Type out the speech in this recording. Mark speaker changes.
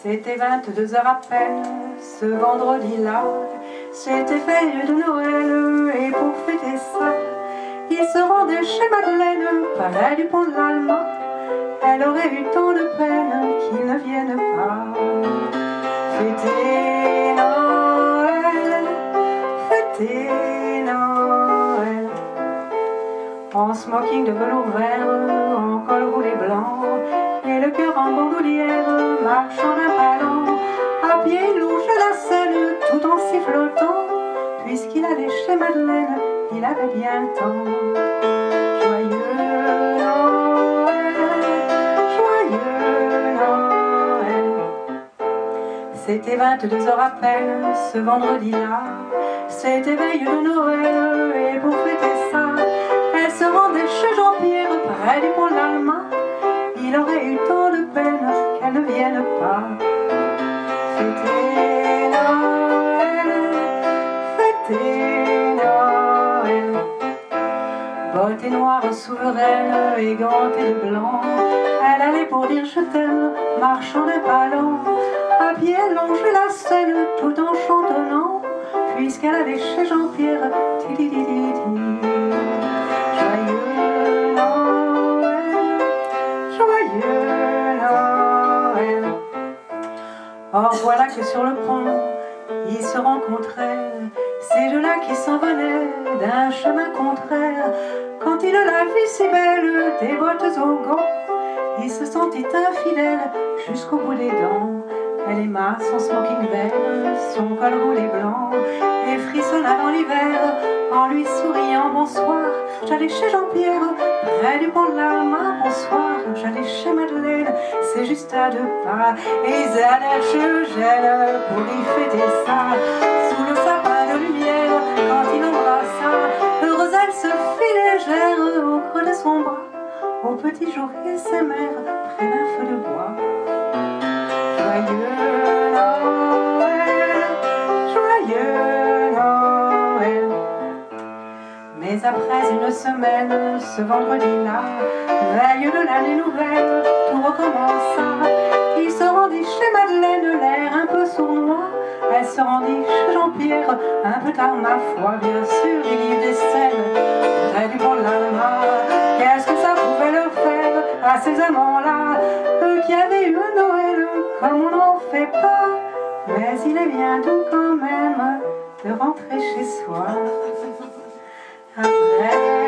Speaker 1: C'était 22 heures à peine, ce vendredi-là. C'était veille de Noël, et pour fêter ça, il se rendait chez Madeleine, palais du pont de l'Alma. Elle aurait eu tant de peine qu'il ne vienne pas. Fêter Noël, fêter Noël. En smoking de velours vert, en col roulé blanc, et le cœur en bandoulière, marchant d'un pas lent. À pied il longeait la Seine, tout en sifflotant, puisqu'il allait chez Madeleine, il avait bien le temps. Joyeux Noël, joyeux Noël. C'était 22 heures à peine, ce vendredi-là. C'était veille de Noël, et pour fêter ça, elle se rendait chez Jean-Pierre, près du pont de l'Alma. Il aurait eu tant de peine qu'elle ne vienne pas. Fêter Noël, fêter Noël. Bottes noires souveraines et gantée de blanc, elle allait pour dire je t'aime, marchant d'un pas lent. À pied elle longeait la Seine, tout en chantonnant, puisqu'elle allait chez Jean-Pierre. Joyeux Noël, joyeux Noël. Or voilà que sur le pont, ils se rencontraient, ces deux-là qui s'en venaient d'un chemin contraire. Quand il la vit si belle, des bottes aux gants, il se sentit infidèle jusqu'au bout des dents. Elle aima son smoking vert, son col roulé blanc, et frissonna dans l'hiver en lui souriant bonsoir. J'allais chez Jean-Pierre, près du pont de l'Alma, bonsoir. J'allais chez Madeleine, c'est juste à 2 pas, et ils allèrent chez Eugène pour y fêter ça. Sous le sapin de lumière, quand il embrassa, heureuse elle se fit légère au creux de son bras. Au petit jour ils s'aimèrent près d'un feu de bois. Joyeux Noël, joyeux Noël. Mais après une semaine, ce vendredi-là, veille de l'année nouvelle, tout recommença. Il se rendit chez Madeleine, l'air un peu sournois. Elle se rendit chez Jean-Pierre, un peu tard ma foi. Bien sûr, il y eut des scènes près du pont de l'Alma. Qu'est-ce que ça pouvait leur faire à ces amants-là, eux qui avaient eu un Noël comme on n'en fait pas. Mais il est bien doux quand même de rentrer chez soi. Après